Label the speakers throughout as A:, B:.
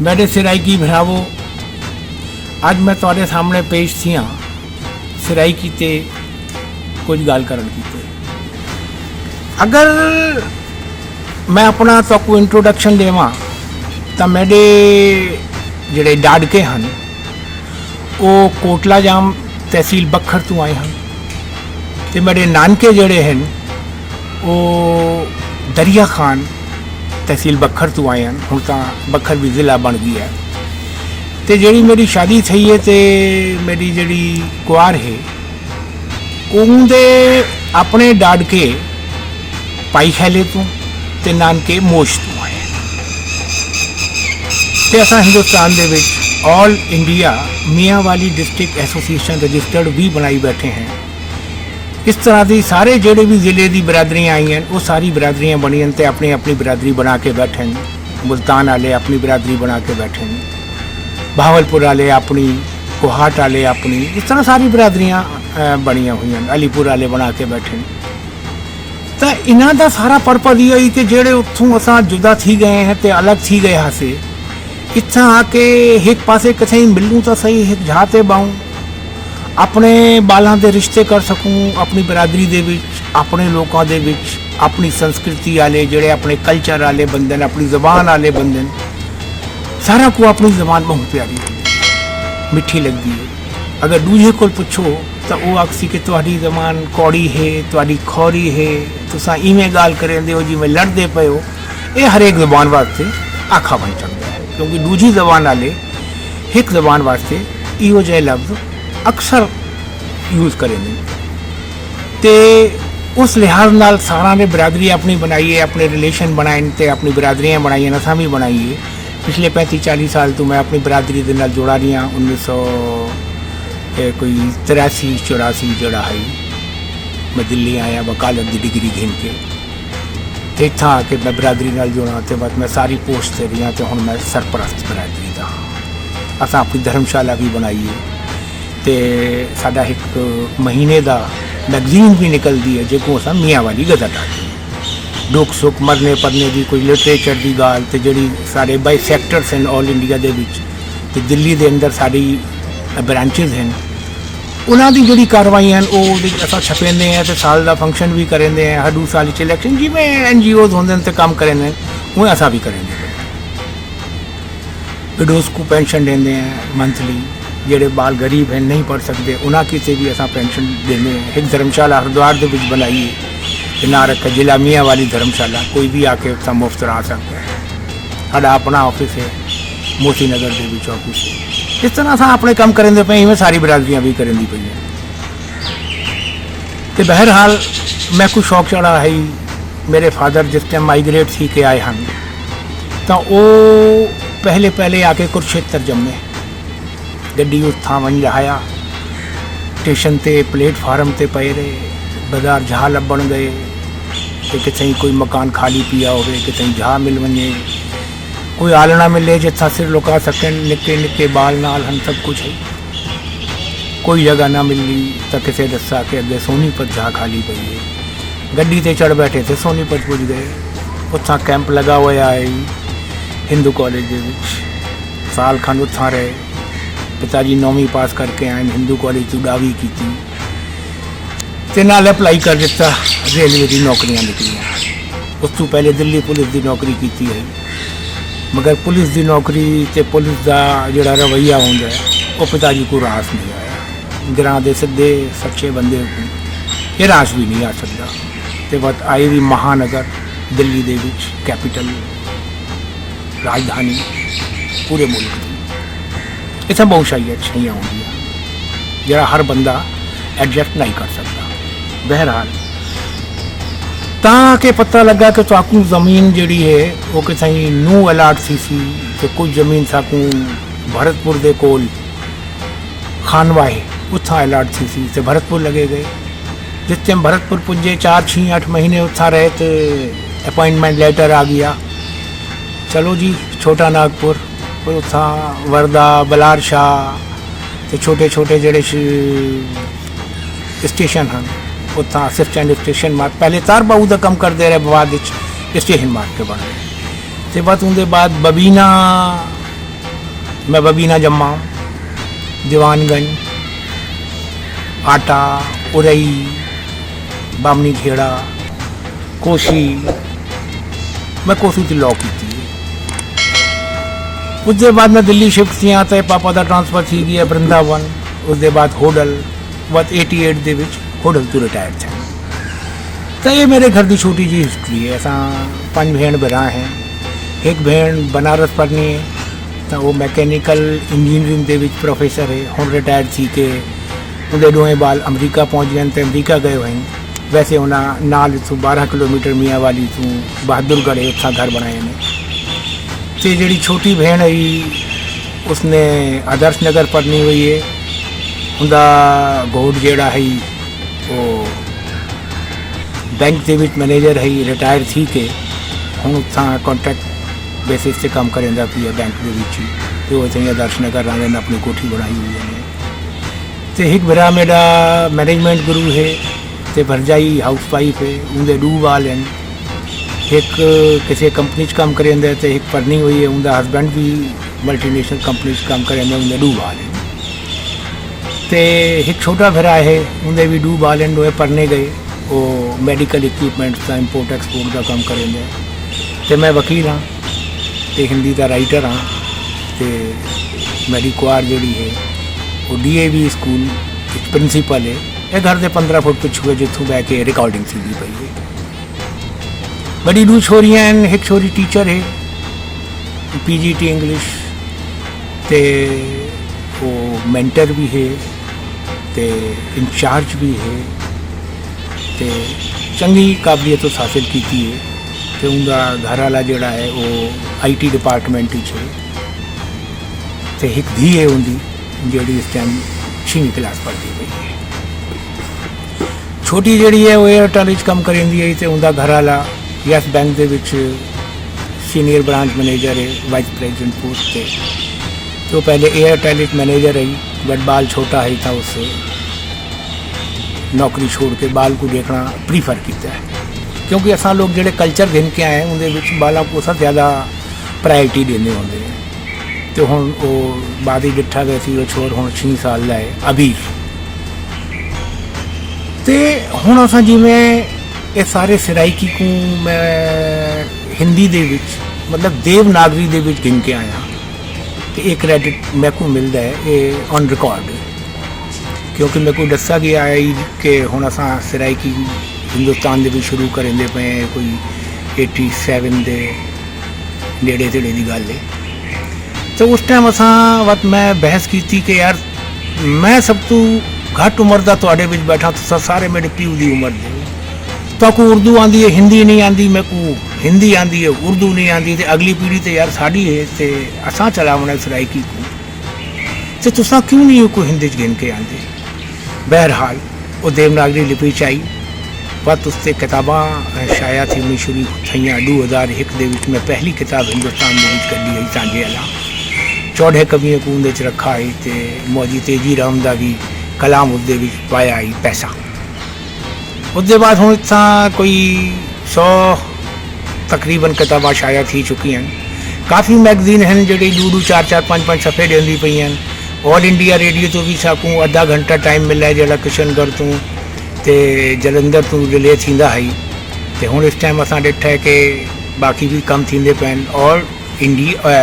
A: मेरे सिराइकी भरावो, अज मैं तुहाडे सामने पेश थी हाँ सिराइकी ते कुछ गल करन कीते। अगर मैं अपना तो इंट्रोडक्शन देवां तो मेरे जिहड़े डाडके हैं वो कोटला जाम तहसील बखर तो आए हैं ते मेरे नानके जिहड़े हैं वो दरिया खान तहसील बखर तो आए हैं। हुण तां बखर भी जिला बन गई है। तो जी मेरी शादी थी है तो मेरी जी कुआर है उनके अपने डाडके पाई खैले तो नानके मोश तो आए। तो असा हिंदुस्तान दे विच ऑल इंडिया मियाँ वाली डिस्ट्रिक्ट एसोसीएशन रजिस्टर्ड भी बनाई बैठे हैं। इस तरह की सारे जोड़े भी जिले की बरादरियाँ आई हैं वो सारी बरादरियाँ बनियां तो अपनी अपनी बरादरी बना के बैठे हैं। मुल्तान वाले अपनी बरादरी बना के बैठे हैं, बहावलपुर वाले अपनी, कोहाट वाले अपनी, इस तरह सारी बरादरियाँ बनिया हुई हैं। अलीपुर वाले बना के बैठे हैं। तो इन्हों का सारा पर्पज ये कि जेड़े उत्थों असा जुदा थी गए हैं तो अलग थी गए हाँ से इतना आके एक पासे किथे मिलूँ तो सही एक झाते बाऊँ अपने बालों के रिश्ते कर सकूँ अपनी बरादरी दे विच, अपने लोगों दे विच, अपनी संस्कृति वाले जोड़े अपने कल्चर वाले बंदे अपनी जबान वाले बंदे सारा को अपनी जबान बहुत प्यारी मिठी लगती है। अगर दूजे को पूछो तो वो आखसी कि तुहाडी जबान कौड़ी है, तुहाडी खौरी है, तुसा इवें गाल करेंदे हो जिवें लड़दे पे हो। ये हर एक जबान वास्ते आखा बन सकता है क्योंकि दूजी जबान वाले एक जबान वास्ते इहो जे लफ्ज़ अक्सर यूज़ करेंगे। तो उस लिहाज नाल सारा ने बरादरी अपनी बनाई है, अपने रिलेशन बनाए तो अपनी बरादरियाँ बनाई हैं, असां भी बनाई है। पिछले 35-40 साल तो मैं अपनी बरादरी के नाल जुड़ा रही हाँ। 1983-84 जोड़ा है मैं दिल्ली आया वकालत की डिग्री घेन के तो इतना आके मैं बरादरी नाल जुड़ा तो बाद मैं सारी पोस्ट से रही हाँ। तो हुण मैं सरपरस्त बरादरी का असां अपनी धर्मशाला भी बनाई है। तो साडा एक महीने का मैगजीन भी निकलती है जो असां मियाँ वाली गज़ट आती है। दुख सुख मरने परने की कोई लिटरेचर की गाल तो जी सारे बाई सैक्टर्स हैं ऑल इंडिया के विच तो दिल्ली के अंदर सारी ब्रांचेज हैं उन्होंने जी कार्रवाई हैं वो अस छपेंदे हैं तो साल का फंक्शन भी करेंगे हैं। हर 2 साल इलेक्शन जिमें NGOs होंगे तो काम करेंगे वो असा भी करेंगे। विडोज़ को पेंशन देंगे हैं मंथली, जेडे बाल गरीब हैं नहीं पढ़ सकते उन्होंने से भी असा पेंशन देंगे हैं। एक धर्मशाला हरिद्वार के विच बनाई है ना रखा जिला मियाँ वाली धर्मशाला, कोई भी आके उत्था मुफ्त रह सकता है। साडा अपना ऑफिस है मोती नगर के विच ऑफिस है। इस तरह असां अपने काम करेंदे पे इवें सारी बरादरियां भी करेंदी पई हैं। तो बहरहाल मैं कुछ शौक चढ़ा है मेरे फादर जिस टाइम माइग्रेट थी के आए हैं तो वो पहले आके कुरुक्षेत्र जम्मे गड्डी उत्थां वञी रहाया स्टेशन ते प्लेटफार्म ते पे रहे बाजार जहा लभण गए कि कितें कोई मकान खाली पिया हो कितें जहा मिल वञे कोई आलना मिले जिथा सिर लुका सकन निके निके बाल नाल हम सब कुछ है। कोई जगह ना मिली तो किसी दसा के अगे सोनीपत जहा खाली पई है। गड्डी ते चढ़ बैठे थे सोनीपत पुज गए उत्था कैंप लगा हुआ है हिंदू कॉलेज के विच साल खंड उत्था रहे। पिताजी 9वीं पास करके आए हिंदू कॉलेज तो 10वीं की ते नाल अप्लाई कर दिता रेलवे की नौकरियां निकलियां। उस तो पहले दिल्ली पुलिस की नौकरी की है मगर पुलिस की नौकरी तो पुलिस का जोड़ा रवैया होंगे वो पिताजी को रास नहीं आया। ग्रां के सीधे सच्चे बंदे को ये रास भी नहीं आ सकता। तो बस आई भी महानगर दिल्ली के विच कैपिटल राजधानी पूरे मुल्क की इतना बहुशाही अच्छाइयाँ होंगी जरा हर बंदा एडजस्ट नहीं कर सकता। बहरहाल ताके पता लगा कि साकू ज़मीन जी है वो कितनी नू अलाट थी सी तो कुछ ज़मीन साकू भरतपुर के कोल खानवा है उत्था अलाट थी सी तो भरतपुर लगे गए। जिस टाइम भरतपुर पुजे 4-6-8 महीने उत्था रहे तो अपॉइंटमेंट लेटर आ गया चलो जी छोटा नागपुर उत्था वर्धा बलार शाह तो छोटे छोटे जोड़े स्टेशन हैं उत्था असिस्टेंट स्टेशन मार्ग पहले तार बाऊ का कम कर दे रहे बाद स्टेशन मार्ग के बन रहे तो बस उनके बाद बबीना मैं बबीना जम्मा, दीवानगंज, आटा, उरई, बामनी खेड़ा, कोसी, मैं कोसी तो लॉ की। उसके बाद मैं दिल्ली शिफ्ट थी, तो पापा का ट्रांसफर थी गया वृंदावन। उसके बाद होडल, बस 88 दे विच होडल तो रिटायर थे। तो ये मेरे घर की छोटी जी हिस्ट्री है। असा 5 भेण भरा हैं। एक भेण बनारस पढ़नी है, तो वो मैकेनिकल इंजीनियरिंग के प्रोफेसर है, हम रिटायर थी के उनके दोवें बाल अमरीका पहुँच गए, तो अमरीका गए हुए हैं। वैसे उन्हें नाल इतों 12 किलोमीटर मियाँ वाली तू बहादुरगढ़ है, उत्था घर बनाए ने। तो जी छोटी भेण है उसने आदर्श नगर पढ़नी हुई है। उनका घोट जोड़ा है वो बैंक के मैनेजर है, रिटायर थी के हम उत्था कॉन्ट्रैक्ट बेसिस से काम करेंदा पी है बैंक के। तो वो इतनी आदर्श नगर रहने अपनी कोठी बनाई हुई है। तो एक मेरा मेरा मैनेजमेंट गुरु है, तो भरजाई हाउस वाइफ है, उनके 2 बाल हैं। एक किसी कंपनी काम करेंगे, तो एक पढ़नी हुई है, उनका हस्बैंड भी मल्टीनेशनल कंपनी काम करेंगे, उनके 2 बाल हैं। तो एक छोटा भरा है, उनके भी 2 बाल हैं, वो पढ़ने गए, वो मेडिकल इक्विपमेंट्स का इंपोर्ट एक्सपोर्ट का काम करेंगे। तो मैं वकील हाँ, तो हिंदी का राइटर हाँ। तो मेरी कुआर जी है वो DAV स्कूल प्रिंसीपल है। ये घर से 15 फुट पिछू है, जितों बह के रिकॉर्डिंग सीधी पई है। बड़ी 2 छोरियां हैं, एक छोरी टीचर है PGT इंग्लिश, तो वो मेंटर भी है, तो इंचार्ज भी है, तो चंगी काबिलियत तो हासिल की है। तो उनका घर वाला जोड़ा है वो IT डिपार्टमेंट है। तो एक धी है उनकी जी इस टाइम 6वीं क्लास पढ़ती पई है। छोटी जी है वो एयरटेल काम करेंदी है। तो उनका घर वाला यस बैंक के सीनियर ब्रांच मैनेजर है, वाइस प्रेसिडेंट पोस्ट पे। तो पहले एयरटेल मैनेजर रही, बट बाल छोटा है था, उससे नौकरी छोड़ के बाल को देखना प्रीफर किया है, क्योंकि असा लोग जो कल्चर गिन के आए उनके बालों को सब ज़्यादा प्रायोरिटी देने होंगे। तो हम वो बाद ही डिठा वैसी वो छोर हम 6 साल का है अबीर। तो हम असा जिमें ये सारे सराइकी को मैं हिंदी दे विच मतलब देवनागरी दे विच गिन के आया। तो एक क्रेडिट मेरे को मिलता है ये ऑन रिकॉर्ड, क्योंकि मेरे को दसा गया है कि हम असा सराइकी हिंदुस्तान दे भी शुरू करेंदे पे कोई 87 दे नेड़े तेड़े की गल है। तो उस टाइम असा वक्त मैं बहस की थी कि यार मैं सब तो घट उम्र का थोड़े विच बैठा, तो सारे मेरे प्यू की उम्र दे। तो को उर्दू आती है, हिंदी नहीं आती, मेरे को हिंदी आती है, उर्दू नहीं आती। तो अगली पीढ़ी तो यार साड़ी है, तो असा चलावना सराइकी को, तो तुसा क्यों नहीं को हिंदी गिन के आते। बहरहाल वो देवनागरी लिपि च आई, बस उससे किताबां शाया थी मैं शुरू थी 2001 दे विच मैं पहली किताब हिंदुस्तान में कढ़ी है सांझे वाला 14 कवियों को उन्हें रखा है। तो मौजी तेजी राम का भी कलाम उसदे विच पाया ही पैसा। उसके बाद हम इतना कोई 100 तकरीबन किताबां शाया थी चुकी हैं। काफ़ी मैगजीन हैं जो 2-2, 4-4, 5-5 सफ़े देंदी पई हैं। ऑल इंडिया रेडियो तो भी साकूँ आधा घंटा टाइम मिला है जो किशनगढ़ तो जलंधर तो रिले थींदा है। तो हुण इस टाइम असां ॾिठा है कि बाकी भी कम थींदे पिया। और इंडिया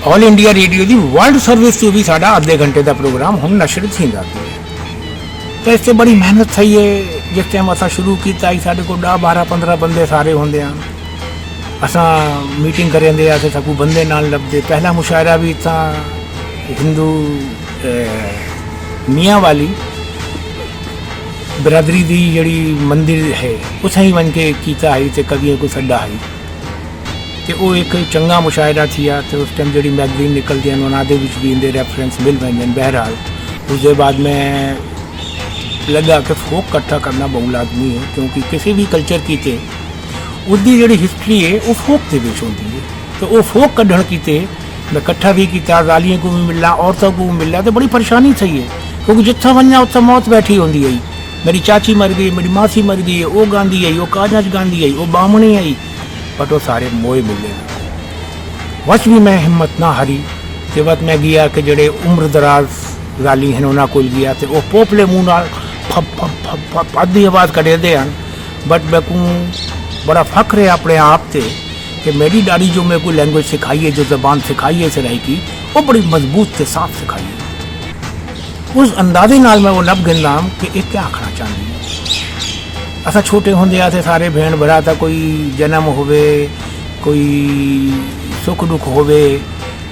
A: ऑल इंडिया रेडियो की वर्ल्ड सर्विस तो भी साढ़ा आधे घंटे का प्रोग्राम हम नशर थींदा पिया। तो इससे बड़ी मेहनत थी है। जिस टाइम असां शुरू किया साढ़े को 10, 12, 15 बंदे सारे होंदे हैं। असां मीटिंग करेंदे आसे सबको बंदे नाल लभदे। पहला मुशायरा भी इतना हिंदू मियाँ वाली बरादरी की जड़ी मंदिर है उस ही वन के कीता है। तो कवियों को सदा है तो वो एक चंगा मुशायरा थी। तो उस टाइम जी मैगजीन निकलती हैं उन्होंने भी इंदे रेफरेंस मिल वेंदे। बहरहाल उसके बाद में लगा कि फोक इकट्ठा करना बहुत लाजमी है, क्योंकि किसी भी कल्चर की ते उसकी जी हिस्टरी है वो फोक के विच होती है। तो वो फोक कढ़ण की मैं इकट्ठा भी किया, ज़ालियों को भी मिलना, औरतों को भी मिलना। तो बड़ी परेशानी थी है, क्योंकि जितना वजना उत्थे मौत बैठी होंगी है। मेरी चाची मर गई, मेरी मासी मर गई है, वो गांधी आई, वो काजज गांधी आई, वो बामणी आई, बट वो सारे मोए मिले। वच भी मैं हिम्मत ना हारी ते वत मैं गया कि जड़े उम्र दराज गाली हैं उन्होंने कोल गया तो वह पोपले मुँह नाल फप फप फप फप आधी आवाज़ कढ़े हैं। बट मैं को बड़ा फख्र है अपने आप से कि मेरी डैडी जो मेरे को लैंग्वेज सिखाई है, जो ज़बान सिखाई है सराइकी, वो बड़ी मजबूत से साफ सिखाई है। उस अंदाजे नाल मैं वो लब गिनदा कि ये क्या आखना चाहती है। असा छोटे होंदे आते सारे भेण भरा था, कोई जन्म होवे, कोई सुख दुख होवे,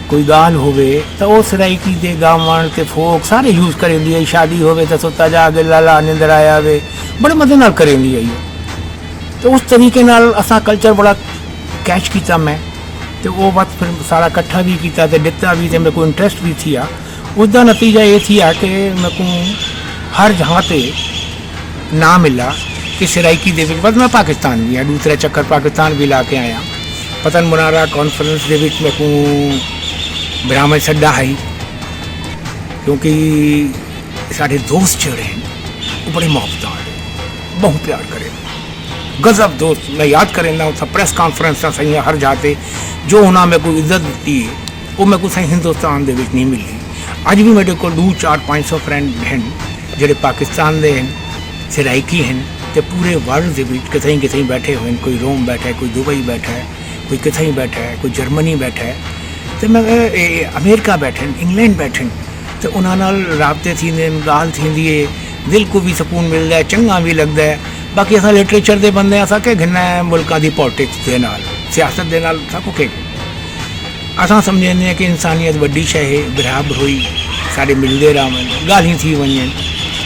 A: कोई गाल होवे तो वो सराइकी दे गावण ते फोक सारे यूज़ करेंदी है। शादी होवे तो सुता जागे लाला निंदर आया वे, बड़े मजे नाल करेंदी है। तो उस तरीके नाल असा कल्चर बड़ा कैच किया मैं, तो वो बात फिर सारा इकट्ठा भी किया तो दिता भी, तो मेरे को इंटरेस्ट भी थिया। उसका नतीजा ये थिया कि मेरे को हर जहाँ पे ना मिला कि सराइकी दे विच, बस मैं पाकिस्तान भी, दूसरे चक्कर पाकिस्तान भी ला के आया। पतन मुनारा कॉन्फ्रेंस दे विच मेरे को ब्राह्मण सड्डा है, क्योंकि साढ़े दोस्त जोड़े हैं वो बड़े मोहब्बत है, बहुत प्यार करें, गजब दोस्त। मैं याद करें ना उस प्रेस कॉन्फ्रेंस का सही हर जाते जो उन्होंने मेरे को इज्जत दी है वो मेरे को सही हिंदुस्तान दे विच नहीं मिली। अज भी मेरे को 200-400-500 फ्रेंड हैं जोड़े पाकिस्तान दे हैं, सराइकी हैं, तो पूरे वर्ल्ड के विच कितें कितें बैठे हुए हैं। कोई रोम बैठा है, कोई दुबई बैठा है, कोई कितें बैठा है, कोई जर्मनी बैठा है, तो मैं अमेरिका बैठे, इंग्लैंड बैठे, तो उन्होंने राबते थींदे गाल थींदी है, दिल को भी सुकून मिलता है, चंगा भी लगता है। बाकी असा लिटरेचर के बंदे असा के घिना है मुल्कों की पॉलिटिक्स के नाल, सियासत के नाल असा को के असा समझते हैं कि इंसानियत वड्डी शै है, बराबर हुई सारे मिलते रहन, गालियाँ थी वजन।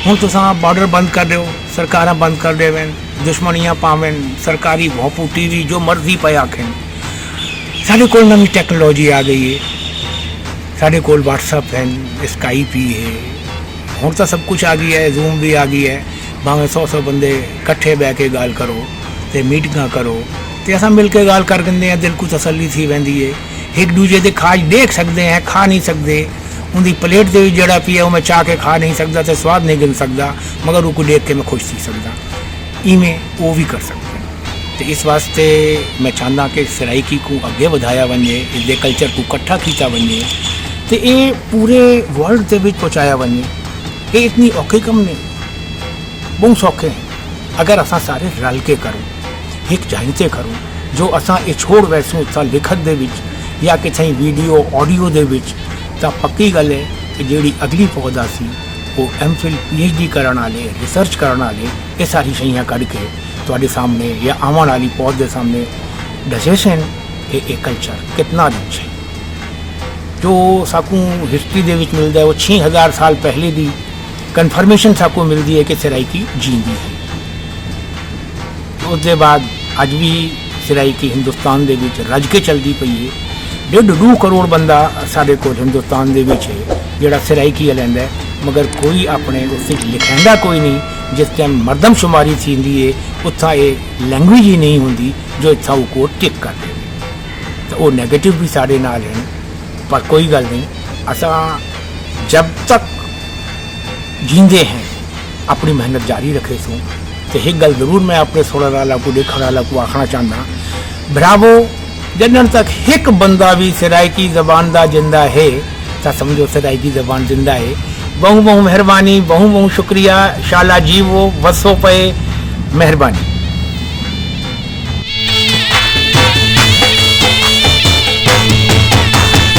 A: हुण तुसां बॉर्डर बंद कर दो, सरकारां बंद कर देवन, दुश्मनियां पावन, सरकारी भौंपू टीवी जो मर्जी पे आखें। साढ़े कोल नवी टैक्नोलॉजी आ गई है, साढ़े कोल व्हाट्सअप है, स्काइप ही है, हुण तो सब कुछ आ गया है, जूम भी आ गई है। भावें 100 बंदे कट्ठे बह के गाल करो तो मीटिंगां करो तो असा मिल के गाल कर देंगे, दिल को तसल्ली थी वेंदी है। एक दूजे के खाज देख सकते हैं, खा नहीं सकते, उनकी प्लेट से भी जड़ा पिया वो मैं चाह के खा नहीं सकता, तो स्वाद नहीं गिन सकता, मगर उनको देख के मैं खुश थी सकता, इवें वो भी कर सकते हैं। तो इस वास्ते मैं चाहता कि सराइकी को अगे बढ़ाया वने, इसके कल्चर को इकट्ठा किया वने, तो ये पूरे वर्ल्ड के विच पहुँचाया वने। ये इतनी औखे कम नहीं, बहुत सौखे हैं अगर असा सारे रल के करूँ, एक जानते करूँ। जो असा ये छोड़ वैसूँ सा लिखत दे विच या किसी वीडियो ऑडियो दे विच, तो पक्की गल है कि जी अगली पौधा सी वो MPhil PhD करने वाले, रिसर्च करने वाले ये सारी शैयां कढ़ के तुहाडे सामने या आने वाली पौध के सामने दसे सन कि ये कल्चर कितना रिच है। जो साकू हिस्ट्री दे विच मिलता है वो 6000 साल पहले की कन्फर्मेशन साकू मिलती है कि सराइकी जींदी है। तो उसके बाद अज भी सराइकी हिंदुस्तान दे विच रज के चलती पई है। 1.5-2 करोड़ बंदा साढ़े को हिंदुस्तान दे विच है जिहड़ा सराइकी लैंदा है, मगर कोई अपने उस लिखांदा कोई नहीं। जिस टाइम मरदमशुमारी थींदी है उत्थां ये लैंग्वेज ही नहीं होंदी जो इत्थां वो को टिक कर दे। तो वो नैगेटिव भी साढ़े नाल हैं, पर कोई गल नहीं, असा जब तक जींदे हैं अपनी मेहनत जारी रखे सूँ। तो एक गल जरूर मैं अपने सुनने वाला को देखने वाला को आखना चाहना, ब्रावो, जन्नन तक एक बंदा भी सराइकी ज़बान दा जिंदा है तो समझो सराइकी ज़बान जिंदा है। बहु बहु मेहरबानी, बहु बहु शुक्रिया, शाला जीवो वसो पे, मेहरबानी।